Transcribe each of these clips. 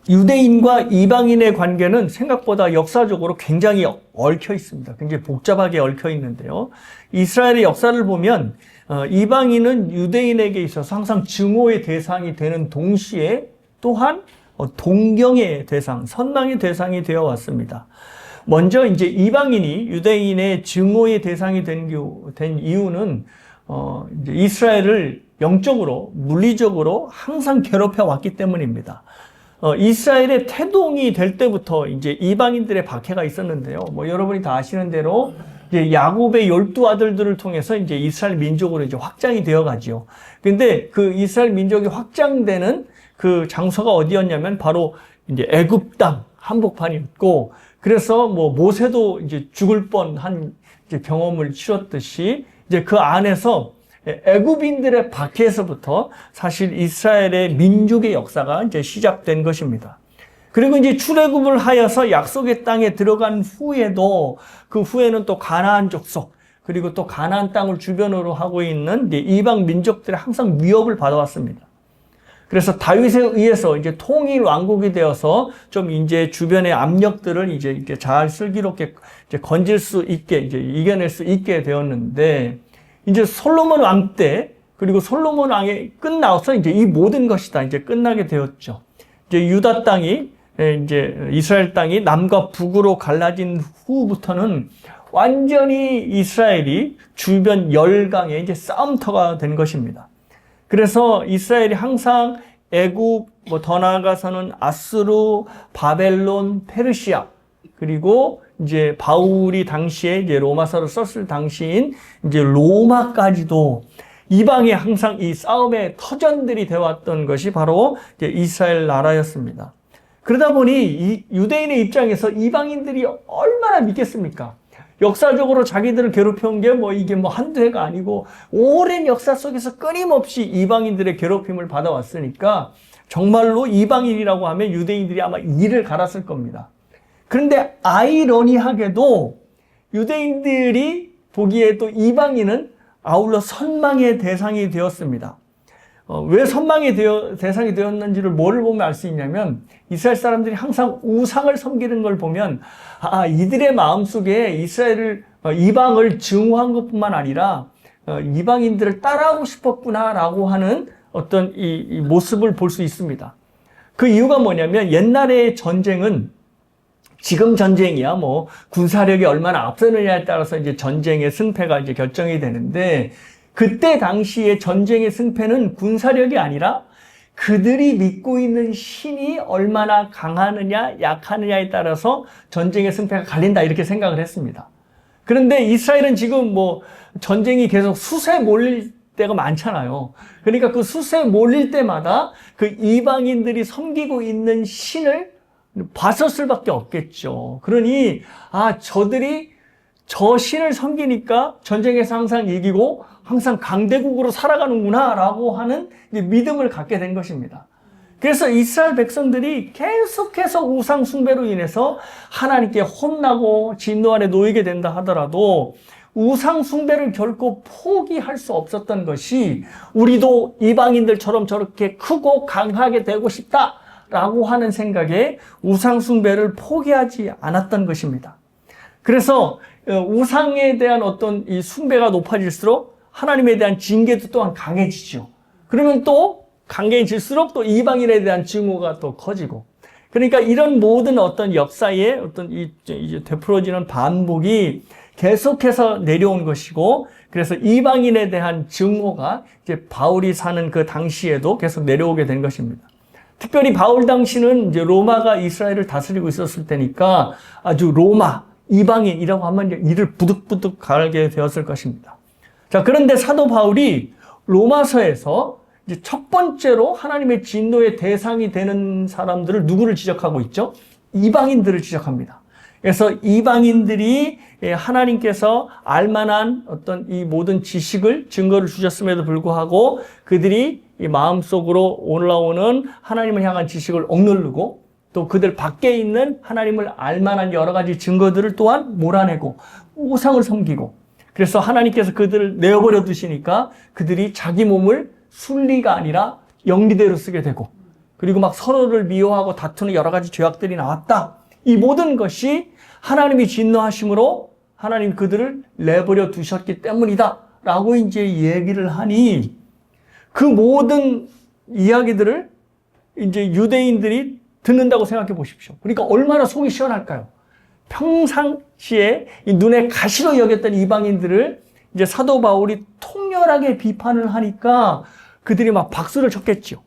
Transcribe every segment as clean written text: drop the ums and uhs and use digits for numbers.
유대인과 이방인의 관계는 생각보다 역사적으로 굉장히 얽혀 있습니다. 굉장히 복잡하게 얽혀 있는데요. 이스라엘의 역사를 보면 이방인은 유대인에게 있어서 항상 증오의 대상이 되는 동시에 또한 동경의 대상, 선망의 대상이 되어 왔습니다. 먼저 이제 이방인이 유대인의 증오의 대상이 된 이유는 이제 이스라엘을 영적으로, 물리적으로 항상 괴롭혀 왔기 때문입니다. 이스라엘의 태동이 될 때부터 이제 이방인들의 박해가 있었는데요. 뭐 여러분이 다 아시는 대로 이제 야곱의 12아들들을 통해서 이제 이스라엘 민족으로 이제 확장이 되어 가지요. 근데 그 이스라엘 민족이 확장되는 그 장소가 어디였냐면 바로 이제 애굽 땅 한복판이었고, 그래서 뭐 모세도 이제 죽을 뻔한 이제 경험을 치렀듯이 이제 그 안에서 애굽인들의 박해에서부터 사실 이스라엘의 민족의 역사가 이제 시작된 것입니다. 그리고 이제 출애굽을 하여서 약속의 땅에 들어간 후에도 그 후에는 또 가나안 족속, 그리고 또 가나안 땅을 주변으로 하고 있는 이제 이방 민족들이 항상 위협을 받아왔습니다. 그래서 다윗에 의해서 이제 통일 왕국이 되어서 좀 이제 주변의 압력들을 이제 잘 슬기롭게 이제 건질 수 있게, 이제 이겨낼 수 있게 되었는데, 이제 솔로몬 왕 때, 그리고 솔로몬 왕이 끝나서 이제 이 모든 것이 다 이제 끝나게 되었죠. 이제 유다 땅이, 이제 이스라엘 땅이 남과 북으로 갈라진 후부터는 완전히 이스라엘이 주변 열강의 이제 싸움터가 된 것입니다. 그래서 이스라엘이 항상 애굽, 뭐 더 나아가서는 아수르, 바벨론, 페르시아, 그리고 이제 바울이 당시에 이제 로마서를 썼을 당시인 이제 로마까지도 이방에 항상 이 싸움의 터전들이 되어왔던 것이 바로 이제 이스라엘 나라였습니다. 그러다 보니 이 유대인의 입장에서 이방인들이 얼마나 믿겠습니까? 역사적으로 자기들을 괴롭혀온 게 뭐 이게 뭐 한두 해가 아니고 오랜 역사 속에서 끊임없이 이방인들의 괴롭힘을 받아왔으니까 정말로 이방인이라고 하면 유대인들이 아마 이를 갈았을 겁니다. 그런데 아이러니하게도 유대인들이 보기에 또 이방인은 아울러 선망의 대상이 되었습니다. 왜 선망의 대상이 되었는지를 뭐를 보면 알 수 있냐면, 이스라엘 사람들이 항상 우상을 섬기는 걸 보면 이들의 마음속에 이스라엘을 이방을 증오한 것뿐만 아니라 이방인들을 따라하고 싶었구나라고 하는 어떤 이 모습을 볼 수 있습니다. 그 이유가 뭐냐면, 옛날의 전쟁은 지금 전쟁이야 뭐 군사력이 얼마나 앞서느냐에 따라서 이제 전쟁의 승패가 이제 결정이 되는데, 그때 당시의 전쟁의 승패는 군사력이 아니라 그들이 믿고 있는 신이 얼마나 강하느냐 약하느냐에 따라서 전쟁의 승패가 갈린다, 이렇게 생각을 했습니다. 그런데 이스라엘은 지금 뭐 전쟁이 계속 수세 몰릴 때가 많잖아요. 그러니까 그 수세 몰릴 때마다 그 이방인들이 섬기고 있는 신을 봤을 밖에 없겠죠. 그러니 저들이 저 신을 섬기니까 전쟁에서 항상 이기고 항상 강대국으로 살아가는구나 라고 하는 믿음을 갖게 된 것입니다. 그래서 이스라엘 백성들이 계속해서 우상 숭배로 인해서 하나님께 혼나고 진노 아래 놓이게 된다 하더라도 우상 숭배를 결코 포기할 수 없었던 것이, 우리도 이방인들처럼 저렇게 크고 강하게 되고 싶다라고 하는 생각에 우상 숭배를 포기하지 않았던 것입니다. 그래서 우상에 대한 어떤 이 숭배가 높아질수록 하나님에 대한 징계도 또한 강해지죠. 그러면 또 강해질수록 또 이방인에 대한 증오가 또 커지고, 그러니까 이런 모든 어떤 역사의 어떤 이제 되풀어지는 반복이 계속해서 내려온 것이고, 그래서 이방인에 대한 증오가 이제 바울이 사는 그 당시에도 계속 내려오게 된 것입니다. 특별히 바울 당시는 이제 로마가 이스라엘을 다스리고 있었을 때니까 아주 로마, 이방인이라고 하면 이를 부득부득 갈게 되었을 것입니다. 자, 그런데 사도 바울이 로마서에서 이제 첫 번째로 하나님의 진노의 대상이 되는 사람들을 누구를 지적하고 있죠? 이방인들을 지적합니다. 그래서 이방인들이 하나님께서 알만한 어떤 이 모든 지식을, 증거를 주셨음에도 불구하고 그들이 이 마음속으로 올라오는 하나님을 향한 지식을 억누르고, 또 그들 밖에 있는 하나님을 알만한 여러 가지 증거들을 또한 몰아내고 우상을 섬기고, 그래서 하나님께서 그들을 내어버려 두시니까 그들이 자기 몸을 순리가 아니라 영리대로 쓰게 되고, 그리고 막 서로를 미워하고 다투는 여러 가지 죄악들이 나왔다. 이 모든 것이 하나님이 진노하심으로 하나님 그들을 내버려 두셨기 때문이다. 라고 이제 얘기를 하니 그 모든 이야기들을 이제 유대인들이 듣는다고 생각해 보십시오. 그러니까 얼마나 속이 시원할까요? 평상시에 눈에 가시로 여겼던 이방인들을 이제 사도 바울이 통렬하게 비판을 하니까 그들이 막 박수를 쳤겠죠.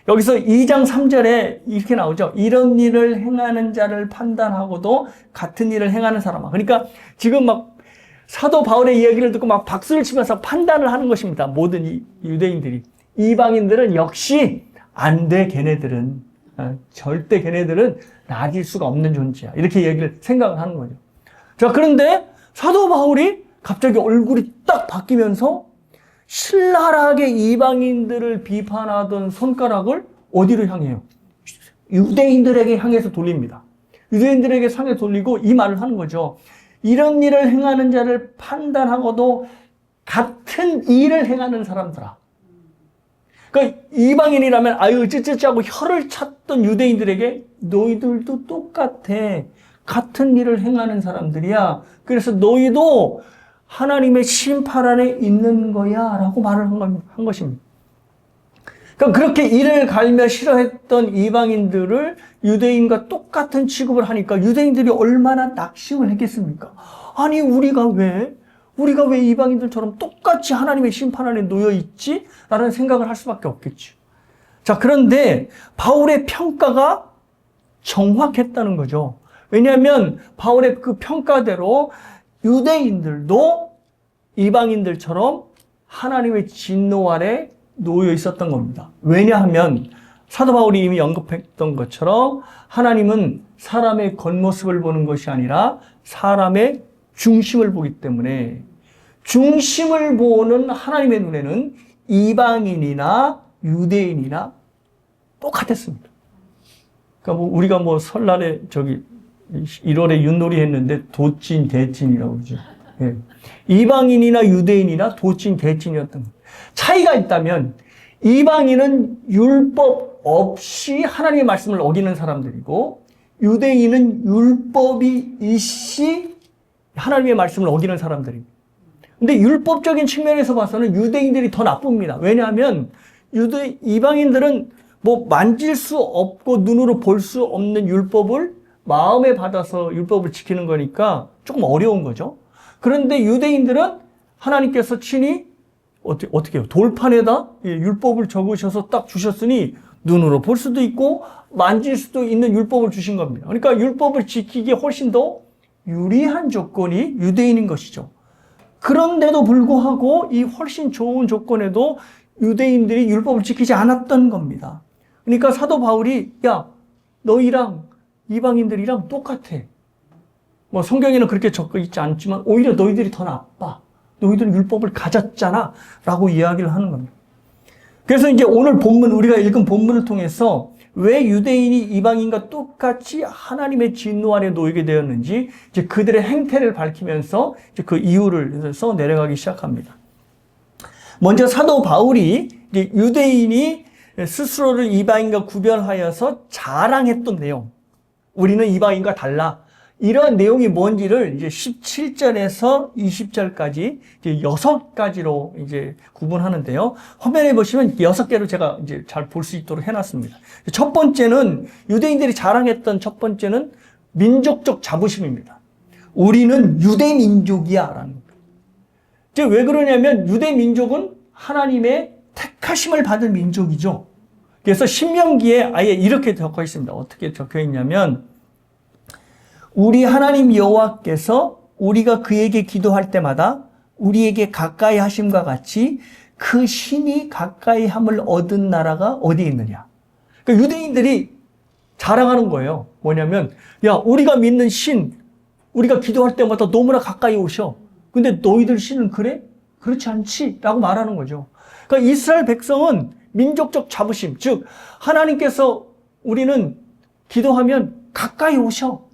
여기서 2장 3절에 이렇게 나오죠. 이런 일을 행하는 자를 판단하고도 같은 일을 행하는 사람아. 그러니까 지금 막 사도 바울의 이야기를 듣고 막 박수를 치면서 판단을 하는 것입니다. 모든 이 유대인들이. 이방인들은 역시 안 돼, 걔네들은. 절대 걔네들은 나아질 수가 없는 존재야. 이렇게 얘기를 생각을 하는 거죠. 자, 그런데 사도 바울이 갑자기 얼굴이 딱 바뀌면서 신랄하게 이방인들을 비판하던 손가락을 어디로 향해요? 유대인들에게 향해서 돌립니다. 유대인들에게 향해 돌리고 이 말을 하는 거죠. 이런 일을 행하는 자를 판단하고도 같은 일을 행하는 사람들아. 그러니까 이방인이라면 아유 찌찌찌하고 혀를 찼던 유대인들에게 너희들도 똑같아. 같은 일을 행하는 사람들이야. 그래서 너희도 하나님의 심판 안에 있는 거야 라고 말을 한 것입니다. 그러니까 그렇게 이를 갈며 싫어했던 이방인들을 유대인과 똑같은 취급을 하니까 유대인들이 얼마나 낙심을 했겠습니까? 아니 우리가 왜 이방인들처럼 똑같이 하나님의 심판 안에 놓여 있지? 라는 생각을 할 수밖에 없겠죠. 자, 그런데 바울의 평가가 정확했다는 거죠. 왜냐하면 바울의 그 평가대로 유대인들도 이방인들처럼 하나님의 진노 아래 놓여 있었던 겁니다. 왜냐하면 사도 바울이 이미 언급했던 것처럼 하나님은 사람의 겉모습을 보는 것이 아니라 사람의 중심을 보기 때문에 중심을 보는 하나님의 눈에는 이방인이나 유대인이나 똑같았습니다. 그러니까 우리가 설날에 1월에 윷놀이 했는데 도찐, 대찐이라고 그러죠. 예. 이방인이나 유대인이나 도찐, 대찐이었던 거예요. 차이가 있다면 이방인은 율법 없이 하나님의 말씀을 어기는 사람들이고 유대인은 율법이 있이 하나님의 말씀을 어기는 사람들입니다. 근데 율법적인 측면에서 봐서는 유대인들이 더 나쁩니다. 왜냐하면 이방인들은 만질 수 없고 눈으로 볼 수 없는 율법을 마음에 받아서 율법을 지키는 거니까 조금 어려운 거죠. 그런데 유대인들은 하나님께서 친히 어떻게 해요? 돌판에다 율법을 적으셔서 딱 주셨으니 눈으로 볼 수도 있고 만질 수도 있는 율법을 주신 겁니다. 그러니까 율법을 지키기에 훨씬 더 유리한 조건이 유대인인 것이죠. 그런데도 불구하고 이 훨씬 좋은 조건에도 유대인들이 율법을 지키지 않았던 겁니다. 그러니까 사도 바울이 야, 너희랑 이방인들이랑 똑같아. 성경에는 그렇게 적혀 있지 않지만 오히려 너희들이 더 나빠. 너희들은 율법을 가졌잖아. 라고 이야기를 하는 겁니다. 그래서 이제 오늘 본문, 우리가 읽은 본문을 통해서 왜 유대인이 이방인과 똑같이 하나님의 진노 아래 놓이게 되었는지 이제 그들의 행태를 밝히면서 이제 그 이유를 써 내려가기 시작합니다. 먼저 사도 바울이 이제 유대인이 스스로를 이방인과 구별하여서 자랑했던 내용. 우리는 이방인과 달라. 이런 내용이 뭔지를 이제 17절에서 20절까지 이제 6가지로 이제 구분하는데요. 화면에 보시면 6개로 제가 이제 잘 볼 수 있도록 해놨습니다. 첫 번째는 유대인들이 자랑했던 첫 번째는 민족적 자부심입니다. 우리는 유대 민족이야 라는 거예요. 이제 왜 그러냐면 유대 민족은 하나님의 택하심을 받은 민족이죠. 그래서 신명기에 아예 이렇게 적혀 있습니다. 어떻게 적혀 있냐면 우리 하나님 여호와께서 우리가 그에게 기도할 때마다 우리에게 가까이 하심과 같이 그 신이 가까이 함을 얻은 나라가 어디에 있느냐. 그러니까 유대인들이 자랑하는 거예요. 뭐냐면 야, 우리가 믿는 신, 우리가 기도할 때마다 너무나 가까이 오셔. 근데 너희들 신은 그래? 그렇지 않지? 라고 말하는 거죠. 그러니까 이스라엘 백성은 민족적 자부심, 즉 하나님께서 우리는 기도하면 가까이 오셔.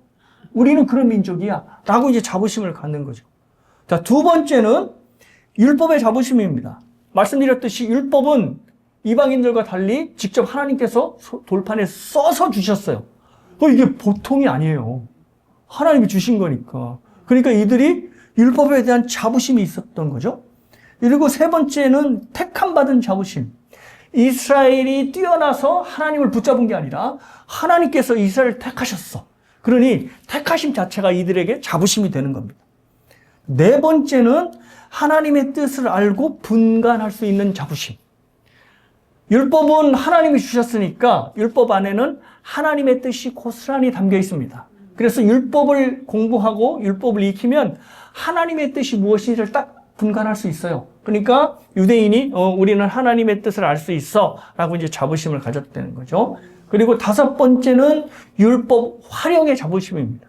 우리는 그런 민족이야. 라고 이제 자부심을 갖는 거죠. 자, 두 번째는 율법의 자부심입니다. 말씀드렸듯이 율법은 이방인들과 달리 직접 하나님께서 돌판에 써서 주셨어요. 이게 보통이 아니에요. 하나님이 주신 거니까. 그러니까 이들이 율법에 대한 자부심이 있었던 거죠. 그리고 세 번째는 택함받은 자부심. 이스라엘이 뛰어나서 하나님을 붙잡은 게 아니라 하나님께서 이스라엘을 택하셨어. 그러니 택하심 자체가 이들에게 자부심이 되는 겁니다. 네 번째는 하나님의 뜻을 알고 분간할 수 있는 자부심. 율법은 하나님이 주셨으니까 율법 안에는 하나님의 뜻이 고스란히 담겨 있습니다. 그래서 율법을 공부하고 율법을 익히면 하나님의 뜻이 무엇인지를 딱 분간할 수 있어요. 그러니까 유대인이 우리는 하나님의 뜻을 알 수 있어 라고 이제 자부심을 가졌다는 거죠. 그리고 다섯 번째는 율법 활용의 자부심입니다.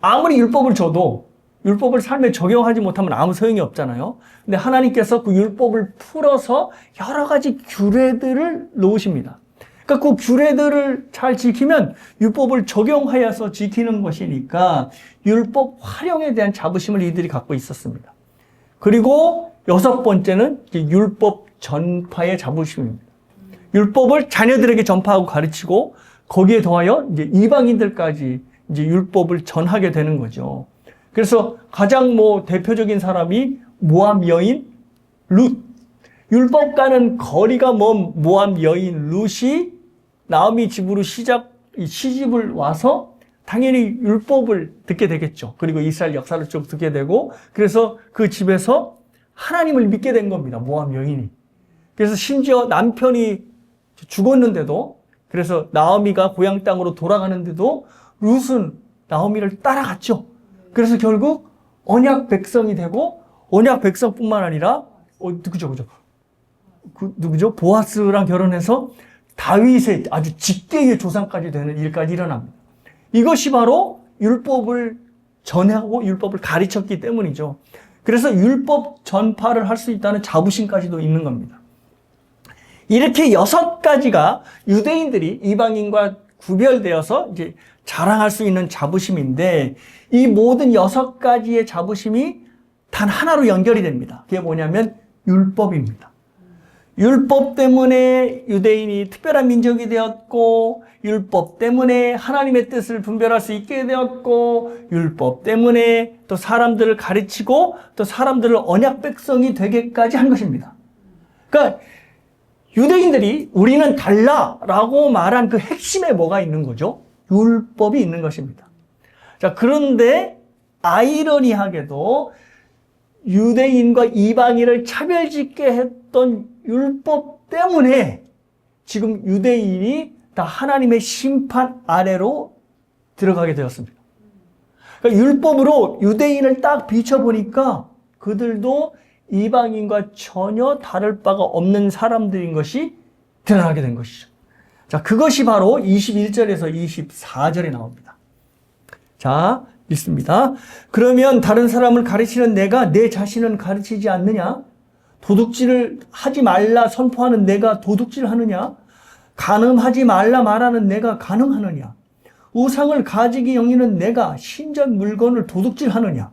아무리 율법을 줘도 율법을 삶에 적용하지 못하면 아무 소용이 없잖아요. 근데 하나님께서 그 율법을 풀어서 여러 가지 규례들을 놓으십니다. 그러니까 그 규례들을 잘 지키면 율법을 적용하여서 지키는 것이니까 율법 활용에 대한 자부심을 이들이 갖고 있었습니다. 그리고 여섯 번째는 율법 전파의 자부심입니다. 율법을 자녀들에게 전파하고 가르치고 거기에 더하여 이제 이방인들까지 이제 율법을 전하게 되는 거죠. 그래서 가장 대표적인 사람이 모압 여인 룻. 율법과는 거리가 먼 모압 여인 룻이 나오미 집으로 시집을 와서 당연히 율법을 듣게 되겠죠. 그리고 이스라엘 역사를 쭉 듣게 되고, 그래서 그 집에서 하나님을 믿게 된 겁니다. 모압 여인이. 그래서 심지어 남편이 죽었는데도, 그래서 나오미가 고향 땅으로 돌아가는데도 룻은 나오미를 따라갔죠. 그래서 결국 언약 백성이 되고, 언약 백성뿐만 아니라 누구죠? 보아스랑 결혼해서 다윗의 아주 직계의 조상까지 되는 일까지 일어납니다. 이것이 바로 율법을 전하고 율법을 가르쳤기 때문이죠. 그래서 율법 전파를 할 수 있다는 자부심까지도 있는 겁니다. 이렇게 6가지가 유대인들이 이방인과 구별되어서 이제 자랑할 수 있는 자부심인데, 이 모든 6가지의 자부심이 단 하나로 연결이 됩니다. 그게 뭐냐면 율법입니다. 율법 때문에 유대인이 특별한 민족이 되었고, 율법 때문에 하나님의 뜻을 분별할 수 있게 되었고, 율법 때문에 또 사람들을 가르치고 또 사람들을 언약 백성이 되게까지 한 것입니다. 그러니까 유대인들이 우리는 달라라고 말한 그 핵심에 뭐가 있는 거죠? 율법이 있는 것입니다. 자, 그런데 아이러니하게도 유대인과 이방인을 차별짓게 했던 율법 때문에 지금 유대인이 다 하나님의 심판 아래로 들어가게 되었습니다. 그러니까 율법으로 유대인을 딱 비춰보니까 그들도 이방인과 전혀 다를 바가 없는 사람들인 것이 드러나게 된 것이죠. 자, 그것이 바로 21절에서 24절에 나옵니다. 자, 읽습니다. 그러면 다른 사람을 가르치는 내가 내 자신은 가르치지 않느냐? 도둑질을 하지 말라 선포하는 내가 도둑질 하느냐? 간음하지 말라 말하는 내가 간음하느냐? 우상을 가지기 여기는 내가 신전 물건을 도둑질하느냐?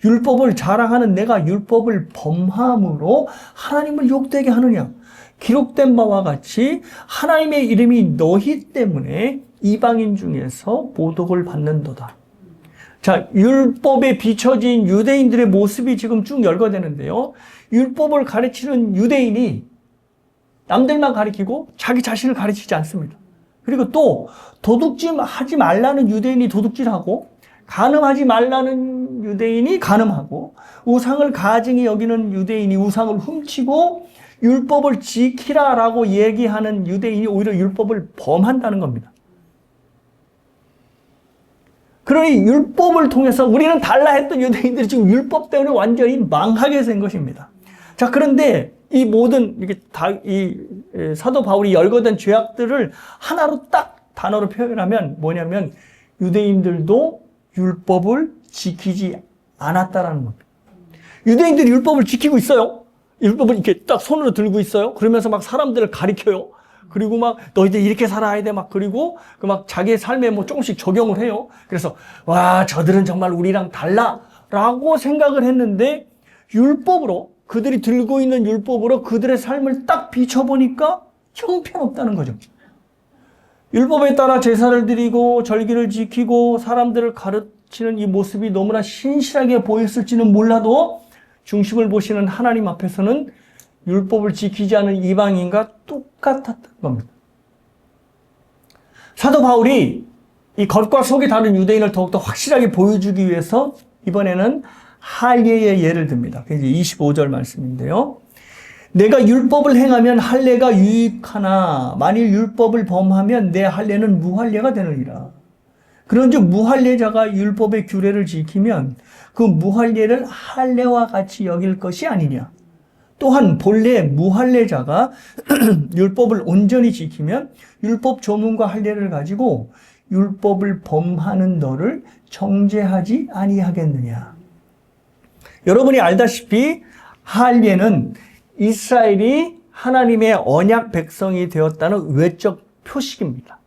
율법을 자랑하는 내가 율법을 범함으로 하나님을 욕되게 하느냐? 기록된 바와 같이 하나님의 이름이 너희 때문에 이방인 중에서 모독을 받는도다. 자, 율법에 비춰진 유대인들의 모습이 지금 쭉 열거되는데요. 율법을 가르치는 유대인이 남들만 가르치고 자기 자신을 가르치지 않습니다. 그리고 또 도둑질하지 말라는 유대인이 도둑질하고, 간음하지 말라는 유대인이 간음하고, 우상을 가증히 여기는 유대인이 우상을 훔치고, 율법을 지키라라고 얘기하는 유대인이 오히려 율법을 범한다는 겁니다. 그러니 율법을 통해서 우리는 달라 했던 유대인들이 지금 율법 때문에 완전히 망하게 된 것입니다. 자, 그런데 이 모든 이 사도 바울이 열거된 죄악들을 하나로 딱 단어로 표현하면 뭐냐면 유대인들도 율법을 지키지 않았다라는 겁니다. 유대인들이 율법을 지키고 있어요. 율법을 이렇게 딱 손으로 들고 있어요. 그러면서 막 사람들을 가리켜요. 그리고 막 너희들 이렇게 살아야 돼. 막 그리고 그 막 자기의 삶에 조금씩 적용을 해요. 그래서 와, 저들은 정말 우리랑 달라라고 생각을 했는데 율법으로 그들이 들고 있는 율법으로 그들의 삶을 딱 비춰보니까 형편없다는 거죠. 율법에 따라 제사를 드리고 절기를 지키고 사람들을 가르치는 이 모습이 너무나 신실하게 보였을지는 몰라도 중심을 보시는 하나님 앞에서는 율법을 지키지 않은 이방인과 똑같았던 겁니다. 사도 바울이 이 겉과 속이 다른 유대인을 더욱더 확실하게 보여주기 위해서 이번에는 할례의 예를 듭니다. 그게 25절 말씀인데요. 내가 율법을 행하면 할례가 유익하나 만일 율법을 범하면 내 할례는 무할례가 되느니라. 그런즉 무할례자가 율법의 규례를 지키면 그 무할례를 할례와 같이 여길 것이 아니냐. 또한 본래 무할례자가 율법을 온전히 지키면 율법 조문과 할례를 가지고 율법을 범하는 너를 정죄하지 아니하겠느냐. 여러분이 알다시피 할례는 이스라엘이 하나님의 언약 백성이 되었다는 외적 표식입니다.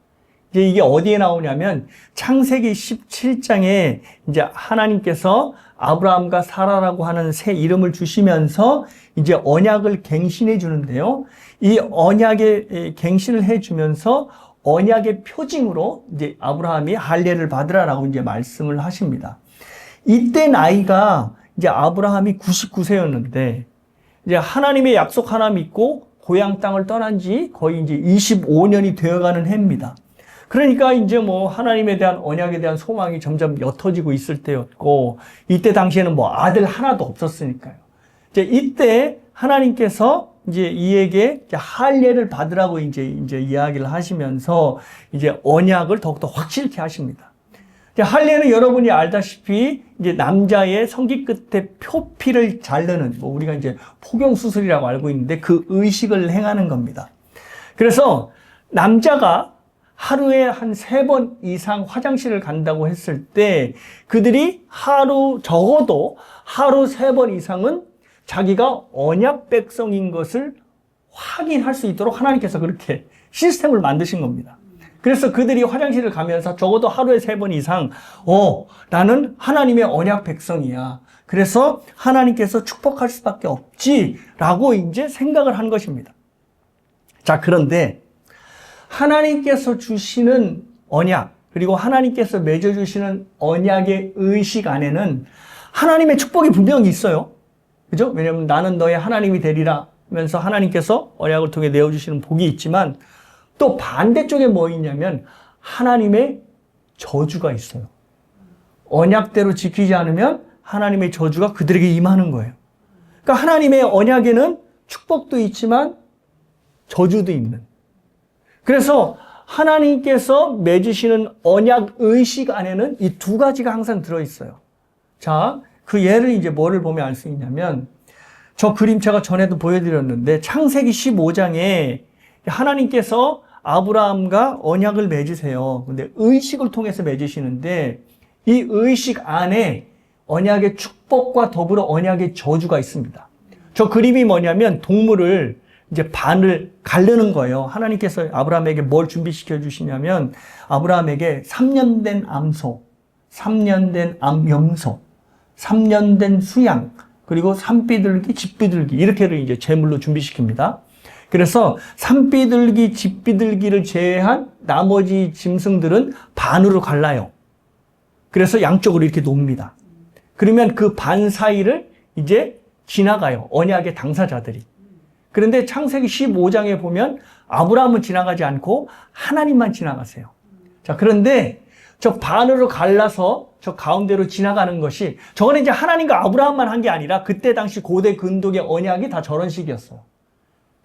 이제 이게 어디에 나오냐면 창세기 17장에 이제 하나님께서 아브라함과 사라라고 하는 새 이름을 주시면서 이제 언약을 갱신해 주는데요. 이 언약의 갱신을 해 주면서 언약의 표징으로 이제 아브라함이 할례를 받으라라고 이제 말씀을 하십니다. 이때 나이가 이제 아브라함이 99세였는데 이제 하나님의 약속 하나 믿고 고향 땅을 떠난 지 거의 이제 25년이 되어가는 해입니다. 그러니까 이제 뭐 하나님에 대한 언약에 대한 소망이 점점 옅어지고 있을 때였고, 이때 당시에는 뭐 아들 하나도 없었으니까요. 이제 이때 하나님께서 이제 이에게 할례를 받으라고 이제 이야기를 하시면서 이제 언약을 더욱더 확실케 하십니다. 할례는 여러분이 알다시피 이제 남자의 성기 끝에 표피를 자르는, 뭐 우리가 이제 포경 수술이라고 알고 있는데 그 의식을 행하는 겁니다. 그래서 남자가 하루에 한 3번 이상 화장실을 간다고 했을 때 그들이 적어도 하루 3번 이상은 자기가 언약 백성인 것을 확인할 수 있도록 하나님께서 그렇게 시스템을 만드신 겁니다. 그래서 그들이 화장실을 가면서 적어도 하루에 3번 이상 나는 하나님의 언약 백성이야. 그래서 하나님께서 축복할 수밖에 없지라고 이제 생각을 한 것입니다. 자, 그런데 하나님께서 주시는 언약, 그리고 하나님께서 맺어주시는 언약의 의식 안에는 하나님의 축복이 분명히 있어요. 그죠? 왜냐하면 나는 너의 하나님이 되리라 하면서 하나님께서 언약을 통해 내어주시는 복이 있지만 또 반대쪽에 뭐 있냐면 하나님의 저주가 있어요. 언약대로 지키지 않으면 하나님의 저주가 그들에게 임하는 거예요. 그러니까 하나님의 언약에는 축복도 있지만 저주도 있는. 그래서 하나님께서 맺으시는 언약 의식 안에는 이 두 가지가 항상 들어있어요. 자, 그 예를 이제 뭐를 보면 알 수 있냐면 저 그림 제가 전에도 보여드렸는데 창세기 15장에 하나님께서 아브라함과 언약을 맺으세요. 근데 의식을 통해서 맺으시는데 이 의식 안에 언약의 축복과 더불어 언약의 저주가 있습니다. 저 그림이 뭐냐면 동물을 이제 반을 가르는 거예요. 하나님께서 아브라함에게 뭘 준비시켜 주시냐면 아브라함에게 3년 된 암소, 3년 된 암염소, 3년 된 수양, 그리고 산비둘기, 집비둘기 이렇게를 이제 제물로 준비시킵니다. 그래서 산비둘기, 집비둘기를 제외한 나머지 짐승들은 반으로 갈라요. 그래서 양쪽으로 이렇게 놓습니다. 그러면 그 반 사이를 이제 지나가요. 언약의 당사자들이. 그런데 창세기 15장에 보면 아브라함은 지나가지 않고 하나님만 지나가세요. 자, 그런데 저 반으로 갈라서 저 가운데로 지나가는 것이 저거는 이제 하나님과 아브라함만 한 게 아니라 그때 당시 고대 근동의 언약이 다 저런 식이었어요.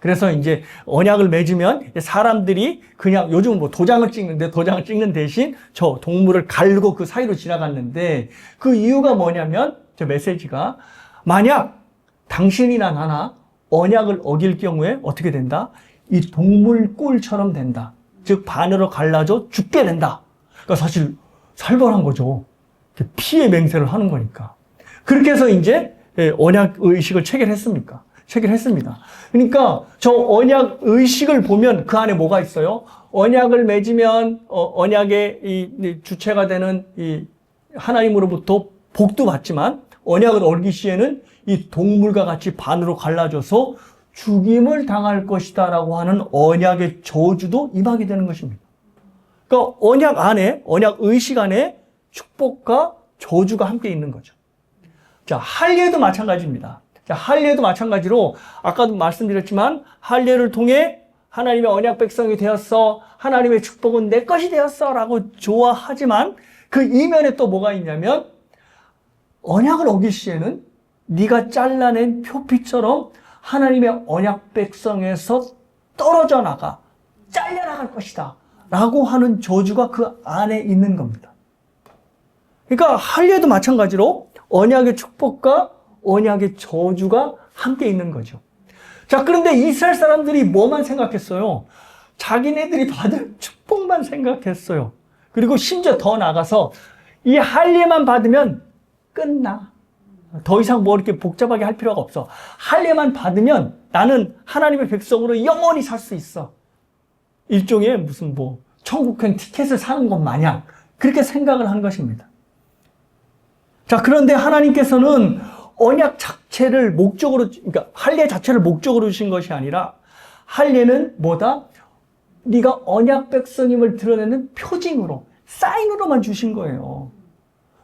그래서 이제 언약을 맺으면 사람들이 그냥 요즘 뭐 도장을 찍는 대신 저 동물을 갈고 그 사이로 지나갔는데 그 이유가 뭐냐면 저 메시지가 만약 당신이나 나나 언약을 어길 경우에 어떻게 된다? 이 동물 꼴처럼 된다. 즉 반으로 갈라져 죽게 된다. 그러니까 사실 살벌한 거죠. 피해 맹세를 하는 거니까. 그렇게 해서 이제 언약 의식을 체결했습니다. 그러니까 저 언약 의식을 보면 그 안에 뭐가 있어요? 언약을 맺으면 언약의 이 주체가 되는 이 하나님으로부터 복도 받지만 언약을 어길 시에는 이 동물과 같이 반으로 갈라져서 죽임을 당할 것이다 라고 하는 언약의 저주도 임하게 되는 것입니다. 그러니까 언약 안에, 언약 의식 안에 축복과 저주가 함께 있는 거죠. 자, 할례도 마찬가지입니다. 자, 할례도 마찬가지로 아까도 말씀드렸지만 할례를 통해 하나님의 언약 백성이 되었어, 하나님의 축복은 내 것이 되었어 라고 좋아하지만 그 이면에 또 뭐가 있냐면 언약을 어길 시에는 네가 잘라낸 표피처럼 하나님의 언약 백성에서 떨어져 나가, 잘려나갈 것이다 라고 하는 저주가 그 안에 있는 겁니다. 그러니까 할례도 마찬가지로 언약의 축복과 언약의 저주가 함께 있는 거죠. 자, 그런데 이스라엘 사람들이 뭐만 생각했어요? 자기네들이 받을 축복만 생각했어요. 그리고 심지어 더 나가서 이 할례만 받으면 끝나. 더 이상 뭐 이렇게 복잡하게 할 필요가 없어. 할례만 받으면 나는 하나님의 백성으로 영원히 살 수 있어. 일종의 무슨 뭐 천국행 티켓을 사는 것 마냥 그렇게 생각을 한 것입니다. 자, 그런데 하나님께서는 언약 자체를 목적으로, 그러니까 할례 자체를 목적으로 주신 것이 아니라 할례는 뭐다? 네가 언약 백성임을 드러내는 표징으로, 사인으로만 주신 거예요.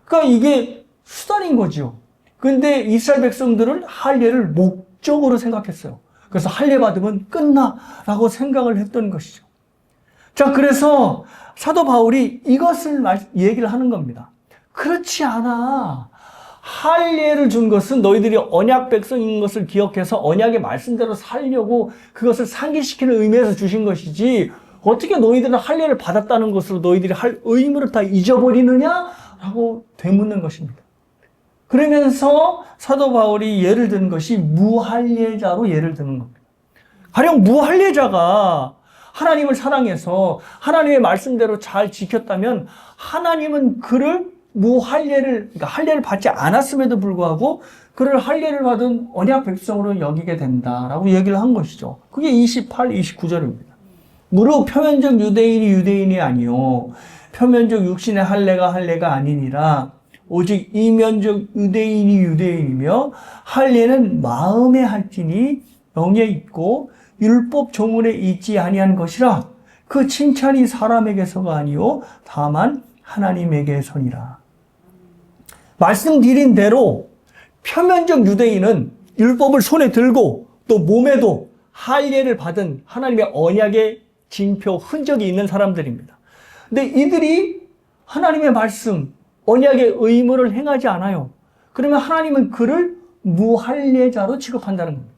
그러니까 이게 수단인 거죠. 근데 이스라엘 백성들은 할례를 목적으로 생각했어요. 그래서 할례 받으면 끝나라고 생각을 했던 것이죠. 자, 그래서 사도 바울이 이것을 얘기를 하는 겁니다. 그렇지 않아. 할례를 준 것은 너희들이 언약 백성인 것을 기억해서 언약의 말씀대로 살려고 그것을 상기시키는 의미에서 주신 것이지, 어떻게 너희들은 할례를 받았다는 것으로 너희들이 할 의무를 다 잊어버리느냐라고 되묻는 것입니다. 그러면서 사도 바울이 예를 든 것이 무할례자로 예를 드는 겁니다. 가령 무할례자가 하나님을 사랑해서 하나님의 말씀대로 잘 지켰다면 하나님은 그를 무할례를, 그러니까 할례를 받지 않았음에도 불구하고 그를 할례를 받은 언약 백성으로 여기게 된다라고 얘기를 한 것이죠. 그게 28, 29절입니다. 무릇 표면적 유대인이 유대인이 아니요 표면적 육신의 할례가 아니니라. 오직 이면적 유대인이 유대인이며 할례는 마음에 할지니 영에 있고 율법 조문에 있지 아니한 것이라. 그 칭찬이 사람에게서가 아니요 다만 하나님에게서니라. 말씀드린 대로 표면적 유대인은 율법을 손에 들고 또 몸에도 할례를 받은 하나님의 언약의 징표, 흔적이 있는 사람들입니다. 근데 이들이 하나님의 말씀, 언약의 의무를 행하지 않아요. 그러면 하나님은 그를 무할례자로 취급한다는 겁니다.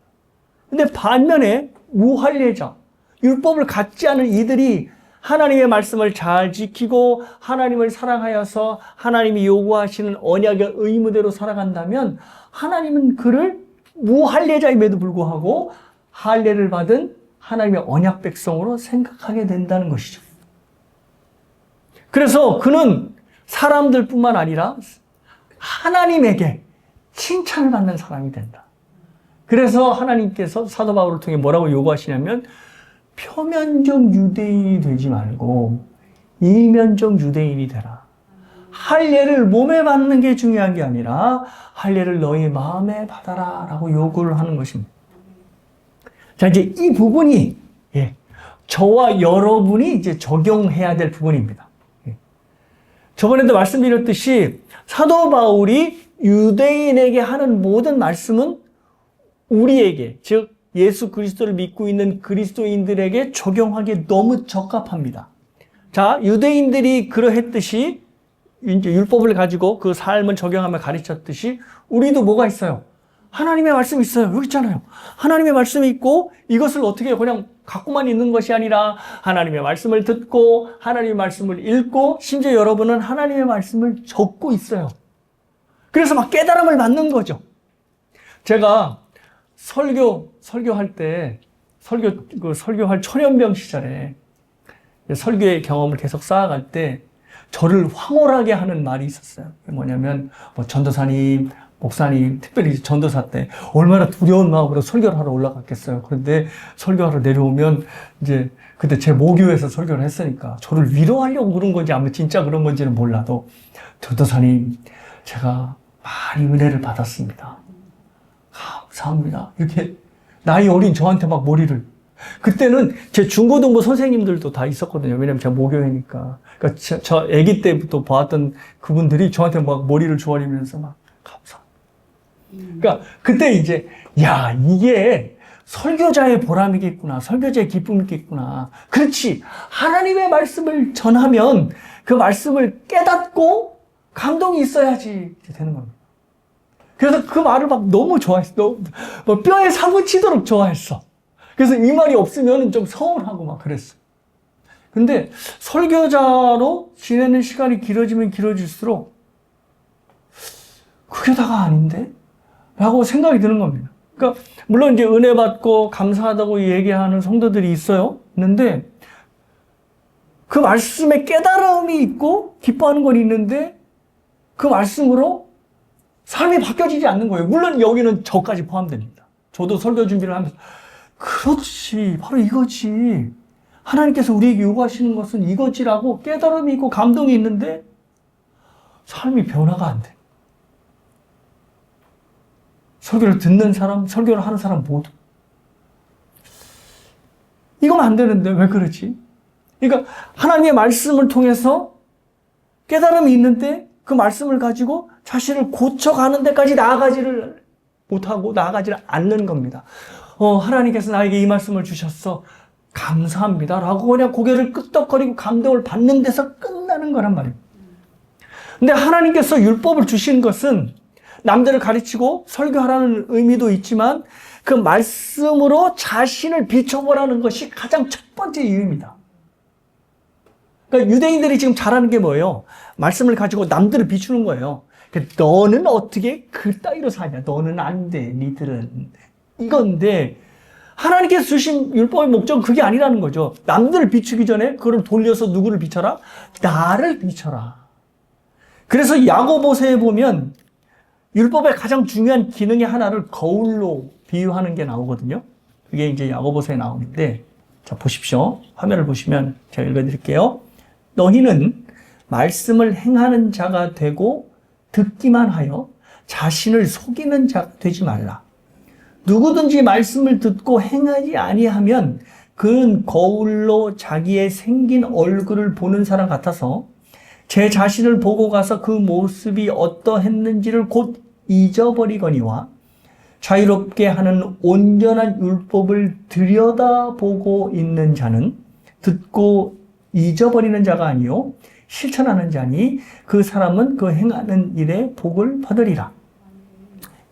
근데 반면에 무할례자, 율법을 갖지 않은 이들이 하나님의 말씀을 잘 지키고 하나님을 사랑하여서 하나님이 요구하시는 언약의 의무대로 살아간다면 하나님은 그를 무할례자임에도 불구하고 할례를 받은 하나님의 언약 백성으로 생각하게 된다는 것이죠. 그래서 그는 사람들뿐만 아니라 하나님에게 칭찬을 받는 사람이 된다. 그래서 하나님께서 사도 바울을 통해 뭐라고 요구하시냐면 표면적 유대인이 되지 말고 이면적 유대인이 되라. 할례를 몸에 받는 게 중요한 게 아니라 할례를 너희 마음에 받아라 라고 요구를 하는 것입니다. 자, 이제 이 부분이 저와 여러분이 이제 적용해야 될 부분입니다. 저번에도 말씀드렸듯이 사도 바울이 유대인에게 하는 모든 말씀은 우리에게, 즉 예수 그리스도를 믿고 있는 그리스도인들에게 적용하기에 너무 적합합니다. 자, 유대인들이 그러했듯이 이제 율법을 가지고 그 삶을 적용하며 가르쳤듯이 우리도 뭐가 있어요? 하나님의 말씀이 있어요. 여기 있잖아요. 하나님의 말씀이 있고 이것을 어떻게 그냥 갖고만 있는 것이 아니라 하나님의 말씀을 듣고 하나님의 말씀을 읽고 심지어 여러분은 하나님의 말씀을 적고 있어요. 그래서 막 깨달음을 받는 거죠. 제가 설교할 때 설교할 초년병 시절에 설교의 경험을 계속 쌓아갈 때 저를 황홀하게 하는 말이 있었어요. 뭐냐면 전도사님, 목사님, 특별히 전도사 때 얼마나 두려운 마음으로 설교를 하러 올라갔겠어요. 그런데 설교하러 내려오면 이제 그때 제 모교에서 설교를 했으니까 저를 위로하려고 그런 건지 아마 진짜 그런 건지는 몰라도 전도사님, 제가 많이 은혜를 받았습니다. 감사합니다. 이렇게 나이 어린 저한테 막 머리를. 그때는 제 중고등부 선생님들도 다 있었거든요. 왜냐면 제가 모교회니까. 그러니까 저 아기 때부터 봐왔던 그분들이 저한테 막 머리를 조아리면서 막 감사합니다. 그러니까 그때 이제 야, 이게 설교자의 보람이겠구나. 설교자의 기쁨이겠구나. 그렇지. 하나님의 말씀을 전하면 그 말씀을 깨닫고 감동이 있어야지 되는 겁니다. 그래서 그 말을 막 너무 좋아했어. 뭐 뼈에 사무치도록 좋아했어. 그래서 이 말이 없으면 좀 서운하고 막 그랬어. 근데 설교자로 지내는 시간이 길어지면 길어질수록 그게 다가 아닌데? 라고 생각이 드는 겁니다. 그러니까 물론 이제 은혜 받고 감사하다고 얘기하는 성도들이 있는데 그 말씀에 깨달음이 있고 기뻐하는 건 있는데 그 말씀으로 삶이 바뀌어지지 않는 거예요. 물론 여기는 저까지 포함됩니다. 저도 설교 준비를 하면서 그렇지, 바로 이거지. 하나님께서 우리에게 요구하시는 것은 이거지라고 깨달음이 있고 감동이 있는데 삶이 변화가 안 돼. 설교를 듣는 사람, 설교를 하는 사람 모두. 이거면 안 되는데 왜 그러지? 그러니까 하나님의 말씀을 통해서 깨달음이 있는데 그 말씀을 가지고 자신을 고쳐가는 데까지 나아가지를 못하고 나아가지를 않는 겁니다. 하나님께서 나에게 이 말씀을 주셨어. 감사합니다. 라고 그냥 고개를 끄덕거리고 감동을 받는 데서 끝나는 거란 말이에요. 근데 하나님께서 율법을 주신 것은 남들을 가르치고 설교하라는 의미도 있지만 그 말씀으로 자신을 비춰보라는 것이 가장 첫 번째 이유입니다. 그러니까 유대인들이 지금 잘하는 게 뭐예요? 말씀을 가지고 남들을 비추는 거예요. 너는 어떻게 그 따위로 사냐? 너는 안 돼. 니들은. 이건데 하나님께서 주신 율법의 목적은 그게 아니라는 거죠. 남들을 비추기 전에 그걸 돌려서 누구를 비춰라? 나를 비춰라. 그래서 야고보서에 보면 율법의 가장 중요한 기능의 하나를 거울로 비유하는 게 나오거든요. 그게 이제 야고보서에 나오는데, 자, 보십시오. 화면을 보시면 제가 읽어드릴게요. 너희는 말씀을 행하는 자가 되고 듣기만 하여 자신을 속이는 자가 되지 말라. 누구든지 말씀을 듣고 행하지 아니하면 그는 거울로 자기의 생긴 얼굴을 보는 사람 같아서 제 자신을 보고 가서 그 모습이 어떠했는지를 곧 잊어버리거니와 자유롭게 하는 온전한 율법을 들여다보고 있는 자는 듣고 잊어버리는 자가 아니요 실천하는 자니 그 사람은 그 행하는 일에 복을 받으리라.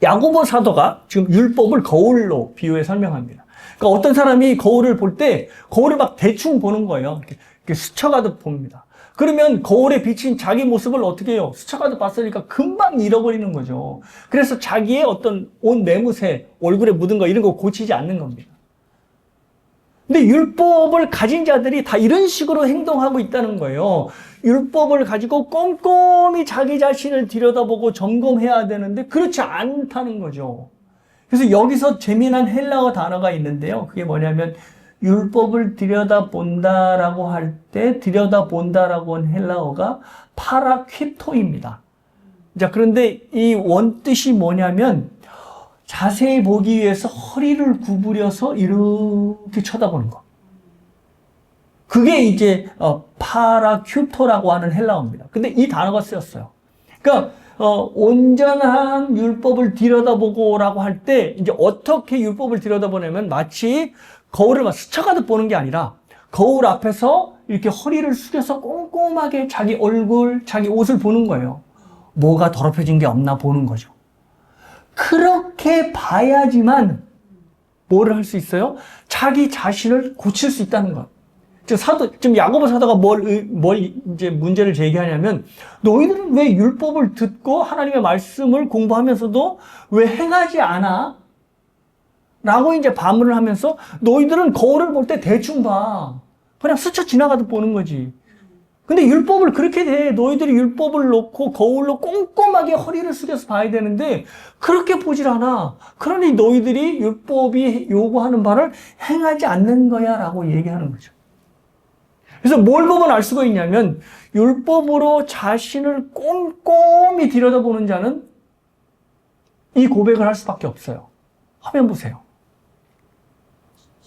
야고보 사도가 지금 율법을 거울로 비유해 설명합니다. 그러니까 어떤 사람이 거울을 볼 때 거울을 막 대충 보는 거예요. 이렇게 스쳐가듯 봅니다. 그러면 거울에 비친 자기 모습을 어떻게 해요? 스쳐가듯 봤으니까 금방 잃어버리는 거죠. 그래서 자기의 어떤 옷 매무새, 얼굴에 묻은 거 이런 거 고치지 않는 겁니다. 근데 율법을 가진 자들이 다 이런 식으로 행동하고 있다는 거예요. 율법을 가지고 꼼꼼히 자기 자신을 들여다보고 점검해야 되는데 그렇지 않다는 거죠. 그래서 여기서 재미난 헬라어 단어가 있는데요. 그게 뭐냐면 율법을 들여다본다라고 할 때 들여다본다라고 한 헬라어가 파라퀴토입니다. 자, 그런데 이 원뜻이 뭐냐면 자세히 보기 위해서 허리를 구부려서 이렇게 쳐다보는 거. 그게 이제 파라큐토라고 하는 헬라어입니다. 근데 이 단어가 쓰였어요. 그러니까 온전한 율법을 들여다보고라고 할 때 이제 어떻게 율법을 들여다보냐면 마치 거울을 막 스쳐가듯 보는 게 아니라 거울 앞에서 이렇게 허리를 숙여서 꼼꼼하게 자기 얼굴, 자기 옷을 보는 거예요. 뭐가 더럽혀진 게 없나 보는 거죠. 그렇게 봐야지만 뭐를 할 수 있어요? 자기 자신을 고칠 수 있다는 것. 지금 야고보 사도가 뭘 이제 문제를 제기하냐면, 너희들은 왜 율법을 듣고 하나님의 말씀을 공부하면서도 왜 행하지 않아? 라고 이제 반문을 하면서, 너희들은 거울을 볼 때 대충 봐. 그냥 스쳐 지나가듯 보는 거지. 근데 율법을 그렇게 돼. 너희들이 율법을 놓고 거울로 꼼꼼하게 허리를 숙여서 봐야 되는데 그렇게 보질 않아. 그러니 너희들이 율법이 요구하는 바를 행하지 않는 거야 라고 얘기하는 거죠. 그래서 뭘 보면 알 수가 있냐면 율법으로 자신을 꼼꼼히 들여다보는 자는 이 고백을 할 수밖에 없어요. 화면 보세요.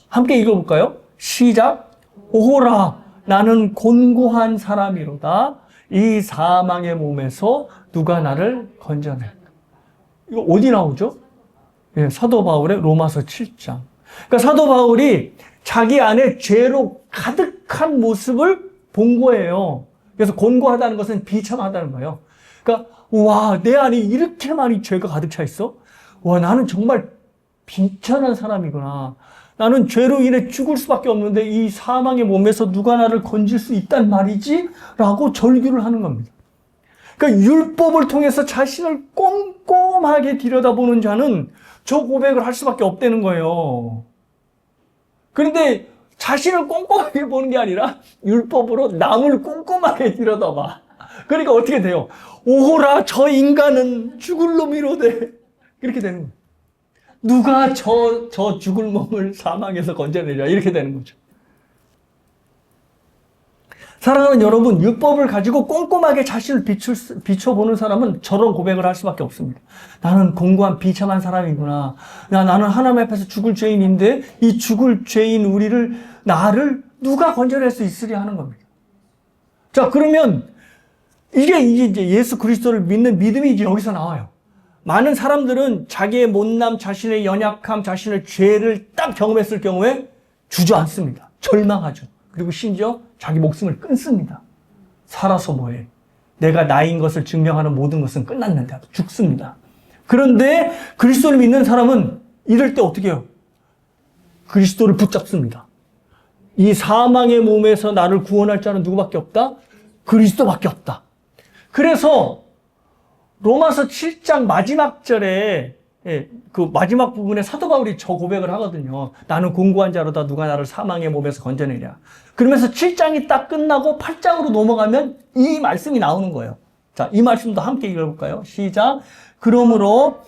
함께 읽어볼까요? 시작. 오호라, 나는 곤고한 사람이로다. 이 사망의 몸에서 누가 나를 건져낼까? 이거 어디 나오죠? 예, 사도 바울의 로마서 7장. 그러니까 사도 바울이 자기 안에 죄로 가득한 모습을 본 거예요. 그래서 곤고하다는 것은 비참하다는 거예요. 그러니까 와, 내 안에 이렇게 많이 죄가 가득 차 있어? 와, 나는 정말 비참한 사람이구나. 나는 죄로 인해 죽을 수밖에 없는데 이 사망의 몸에서 누가 나를 건질 수 있단 말이지? 라고 절규를 하는 겁니다. 그러니까 율법을 통해서 자신을 꼼꼼하게 들여다보는 자는 저 고백을 할 수밖에 없다는 거예요. 그런데 자신을 꼼꼼하게 보는 게 아니라 율법으로 남을 꼼꼼하게 들여다봐. 그러니까 어떻게 돼요? 오호라, 저 인간은 죽을 놈이로되. 그렇게 되는 거예요. 누가 저 죽을 몸을 사망에서 건져내랴. 이렇게 되는 거죠. 사랑하는 여러분, 율법을 가지고 꼼꼼하게 자신을 비춰보는 사람은 저런 고백을 할 수밖에 없습니다. 나는 공고한 비참한 사람이구나. 나는 하나님 앞에서 죽을 죄인인데 이 죽을 죄인 나를 누가 건져낼 수 있으랴 하는 겁니다. 자, 그러면 이게 이제 예수 그리스도를 믿는 믿음이 이제 여기서 나와요. 많은 사람들은 자기의 못남, 자신의 연약함, 자신의 죄를 딱 경험했을 경우에 주저앉습니다. 절망하죠. 그리고 심지어 자기 목숨을 끊습니다. 살아서 뭐해? 내가 나인 것을 증명하는 모든 것은 끝났는데 죽습니다. 그런데 그리스도를 믿는 사람은 이럴 때 어떻게 해요? 그리스도를 붙잡습니다. 이 사망의 몸에서 나를 구원할 자는 누구밖에 없다? 그리스도밖에 없다. 그래서 로마서 7장 마지막 절에 그 마지막 부분에 사도 바울이 저 고백을 하거든요. 나는 공고한 자로다. 누가 나를 사망의 몸에서 건져내랴. 그러면서 7장이 딱 끝나고 8장으로 넘어가면 이 말씀이 나오는 거예요. 자, 이 말씀도 함께 읽어볼까요? 시작. 그러므로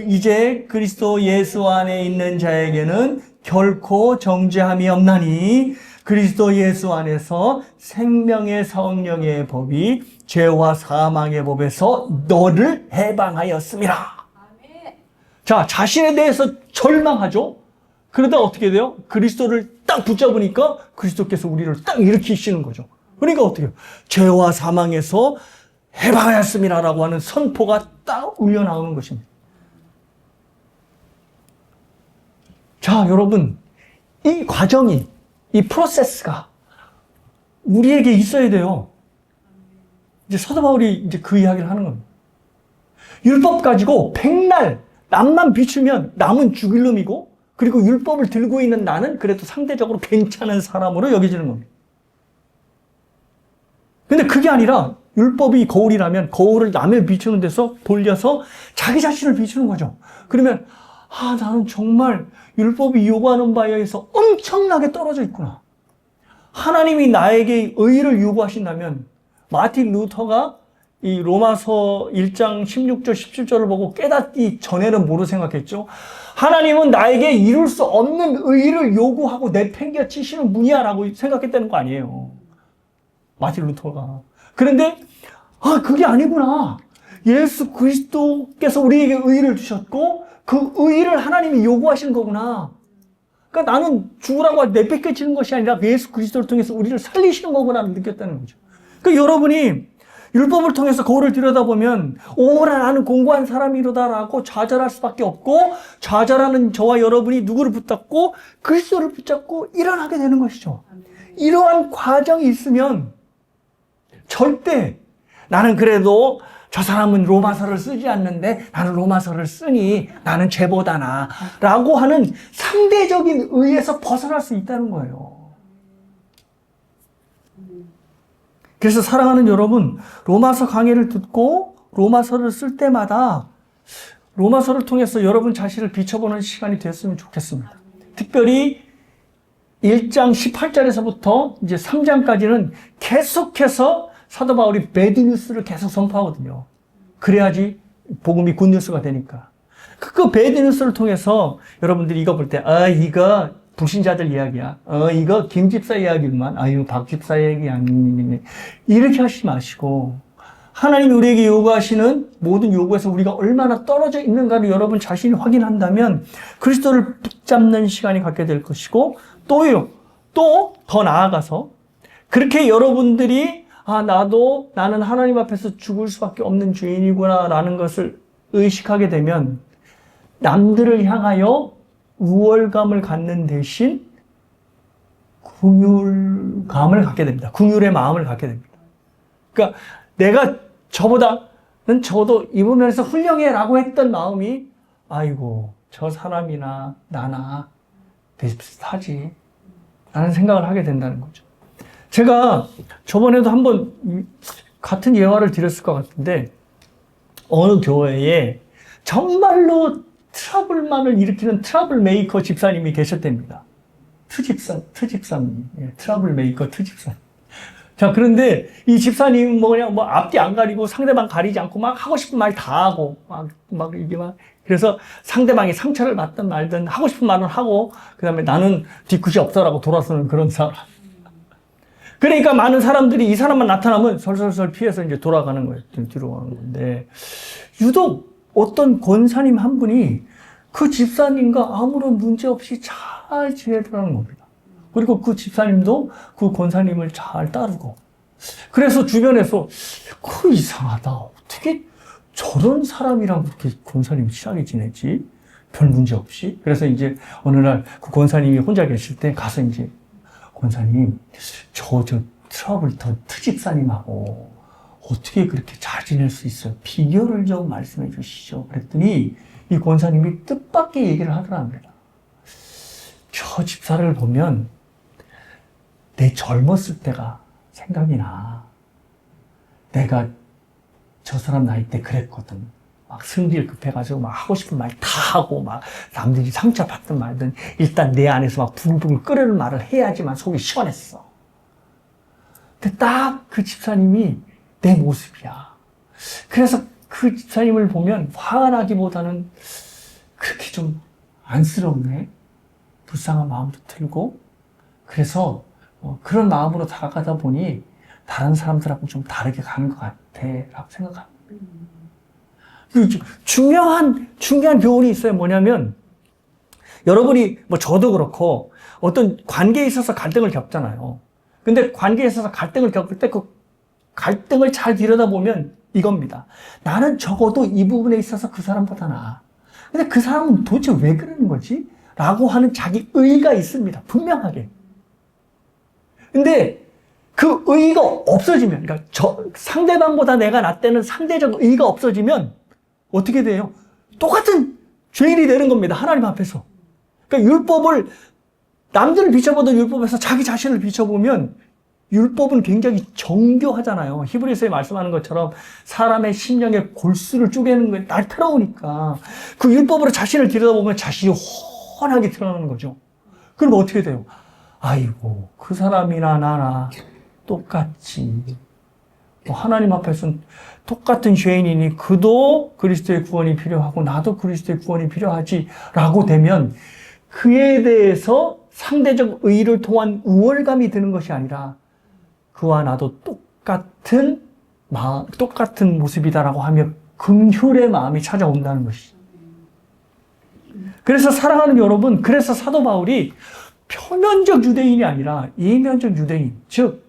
이제 그리스도 예수 안에 있는 자에게는 결코 정죄함이 없나니 그리스도 예수 안에서 생명의 성령의 법이 죄와 사망의 법에서 너를 해방하였음이라. 자, 자신에 대해서 절망하죠? 그러다 어떻게 돼요? 그리스도를 딱 붙잡으니까 그리스도께서 우리를 딱 일으키시는 거죠. 그러니까 어떻게 해요? 죄와 사망에서 해방하였음이라라고 하는 선포가 딱 울려 나오는 것입니다. 자, 여러분, 이 과정이, 이 프로세스가 우리에게 있어야 돼요. 이제 사도 바울이 이제 그 이야기를 하는 겁니다. 율법 가지고 백날 남만 비추면 남은 죽일 놈이고, 그리고 율법을 들고 있는 나는 그래도 상대적으로 괜찮은 사람으로 여겨지는 겁니다. 근데 그게 아니라 율법이 거울이라면 거울을 남을 비추는 데서 돌려서 자기 자신을 비추는 거죠. 그러면 나는 정말 율법이 요구하는 바에 의해서 엄청나게 떨어져 있구나. 하나님이 나에게 의를 요구하신다면 마틴 루터가 이 로마서 1장 16절, 17절을 보고 깨닫기 전에는 뭐로 생각했죠? 하나님은 나에게 이룰 수 없는 의를 요구하고 내팽겨 치시는 분이야라고 생각했다는 거 아니에요. 마틴 루터가. 그런데 그게 아니구나. 예수 그리스도께서 우리에게 의를 주셨고 그 의를 하나님이 요구하시는 거구나. 그러니까 나는 죽으라고 내팽겨 치는 것이 아니라 예수 그리스도를 통해서 우리를 살리시는 거구나 느꼈다는 거죠. 그러니까 여러분이 율법을 통해서 거울을 들여다보면 오라 나는 공고한 사람이로다라고 좌절할 수밖에 없고 좌절하는 저와 여러분이 누구를 붙잡고 그리스도를 붙잡고 일어나게 되는 것이죠. 이러한 과정이 있으면 절대 나는 그래도 저 사람은 로마서를 쓰지 않는데 나는 로마서를 쓰니 나는 쟤보다 나아 라고 하는 상대적인 의에서 벗어날 수 있다는 거예요. 그래서 사랑하는 여러분, 로마서 강의를 듣고 로마서를 쓸 때마다 로마서를 통해서 여러분 자신을 비춰보는 시간이 됐으면 좋겠습니다. 특별히 1장 18절에서부터 이제 3장까지는 계속해서 사도 바울이 배드뉴스를 계속 선포하거든요. 그래야지 복음이 굿뉴스가 되니까. 그 배드뉴스를 통해서 여러분들이 이거 볼 때, 이거 불신자들 이야기야. 이거 김 집사 이야기구만. 이거 박 집사 이야기 아니니. 이렇게 하시지 마시고, 하나님이 우리에게 요구하시는 모든 요구에서 우리가 얼마나 떨어져 있는가를 여러분 자신이 확인한다면 그리스도를 붙잡는 시간이 갖게 될 것이고, 또요, 또 더 나아가서 그렇게 여러분들이 나는 하나님 앞에서 죽을 수밖에 없는 죄인이구나 라는 것을 의식하게 되면 남들을 향하여 우월감을 갖는 대신 긍휼감을 갖게 됩니다. 긍휼의 마음을 갖게 됩니다. 그러니까 내가 저보다는 저도 이 부분에서 훌륭해 라고 했던 마음이 아이고 저 사람이나 나나 비슷하지 라는 생각을 하게 된다는 거죠. 제가 저번에도 한번 같은 예화를 드렸을 것 같은데 어느 교회에 정말로 트러블만을 일으키는 트러블 메이커 집사님이 계셨답니다. 트집사님. 트러블 메이커 트집사님. 자, 그런데 이 집사님은 그냥 앞뒤 안 가리고 상대방 가리지 않고 막 하고 싶은 말 다 하고 그래서 상대방이 상처를 받든 말든 하고 싶은 말은 하고 그 다음에 나는 뒤끝이 없어라고 돌아서는 그런 사람. 그러니까 많은 사람들이 이 사람만 나타나면 설설설 피해서 이제 돌아가는 거예요. 뒤로 가는 건데 유독 어떤 권사님 한 분이 그 집사님과 아무런 문제 없이 잘 지내더라는 겁니다. 그리고 그 집사님도 그 권사님을 잘 따르고. 그래서 주변에서 이상하다. 어떻게 저런 사람이랑 그렇게 권사님이 친하게 지내지? 별 문제 없이. 그래서 이제 어느 날 그 권사님이 혼자 계실 때 가서 이제 권사님, 저 트러블터 트집사님하고 어떻게 그렇게 잘 지낼 수 있어요? 비결을 좀 말씀해 주시죠. 그랬더니 이 권사님이 뜻밖의 얘기를 하더랍니다. 저 집사를 보면 내 젊었을 때가 생각이 나. 내가 저 사람 나이 때 그랬거든. 막 승질 급해가지고 막 하고 싶은 말 다 하고 막 남들이 상처받든 말든 일단 내 안에서 막 붕붕 끓는 말을 해야지만 속이 시원했어. 근데 딱 그 집사님이 내 모습이야. 그래서 그 집사님을 보면 화가 나기보다는 그렇게 좀 안쓰럽네. 불쌍한 마음도 들고. 그래서 그런 마음으로 다가가다 보니 다른 사람들하고 좀 다르게 가는 것 같아 라고 생각합니다. 중요한 교훈이 있어요. 뭐냐면 여러분이 저도 그렇고 어떤 관계에 있어서 갈등을 겪잖아요. 근데 관계에 있어서 갈등을 겪을 때 그 갈등을 잘 들여다보면 이겁니다. 나는 적어도 이 부분에 있어서 그 사람보다 나아. 근데 그 사람은 도대체 왜 그러는 거지? 라고 하는 자기 의의가 있습니다. 분명하게. 근데 그 의의가 없어지면, 그러니까 상대방보다 내가 낫다는 상대적 의의가 없어지면 어떻게 돼요? 똑같은 죄인이 되는 겁니다. 하나님 앞에서. 그러니까 율법을, 남들을 비춰보던 율법에서 자기 자신을 비춰보면 율법은 굉장히 정교하잖아요. 히브리서에 말씀하는 것처럼 사람의 심령의 골수를 쪼개는 게 날카로우니까 그 율법으로 자신을 들여다보면 자신이 훤하게 드러나는 거죠. 그럼 어떻게 돼요? 아이고, 그 사람이나 나나 똑같지. 하나님 앞에서는 똑같은 죄인이니 그도 그리스도의 구원이 필요하고 나도 그리스도의 구원이 필요하지 라고 되면 그에 대해서 상대적 의의를 통한 우월감이 드는 것이 아니라 그와 나도 똑같은 모습이다라고 하며 긍휼의 마음이 찾아온다는 것이죠. 그래서 사랑하는 여러분, 그래서 사도 바울이 표면적 유대인이 아니라 이면적 유대인, 즉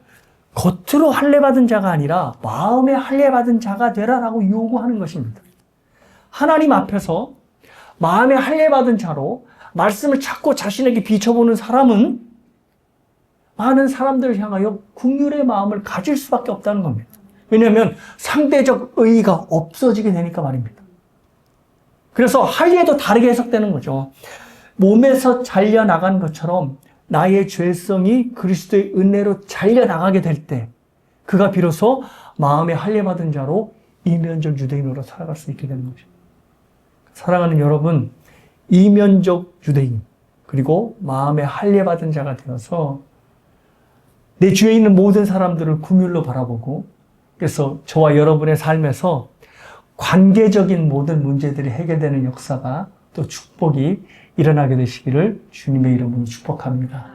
겉으로 할례받은 자가 아니라 마음에 할례받은 자가 되라라고 요구하는 것입니다. 하나님 앞에서 마음에 할례받은 자로 말씀을 찾고 자신에게 비춰보는 사람은 많은 사람들을 향하여 긍휼의 마음을 가질 수밖에 없다는 겁니다. 왜냐하면 상대적 의의가 없어지게 되니까 말입니다. 그래서 할례도 다르게 해석되는 거죠. 몸에서 잘려나간 것처럼 나의 죄성이 그리스도의 은혜로 잘려나가게 될 때 그가 비로소 마음에 할례받은 자로 이면적 유대인으로 살아갈 수 있게 되는 것입니다. 사랑하는 여러분, 이면적 유대인 그리고 마음에 할례받은 자가 되어서 내 주위에 있는 모든 사람들을 긍휼로 바라보고 그래서 저와 여러분의 삶에서 관계적인 모든 문제들이 해결되는 역사가 또 축복이 일어나게 되시기를 주님의 이름으로 축복합니다.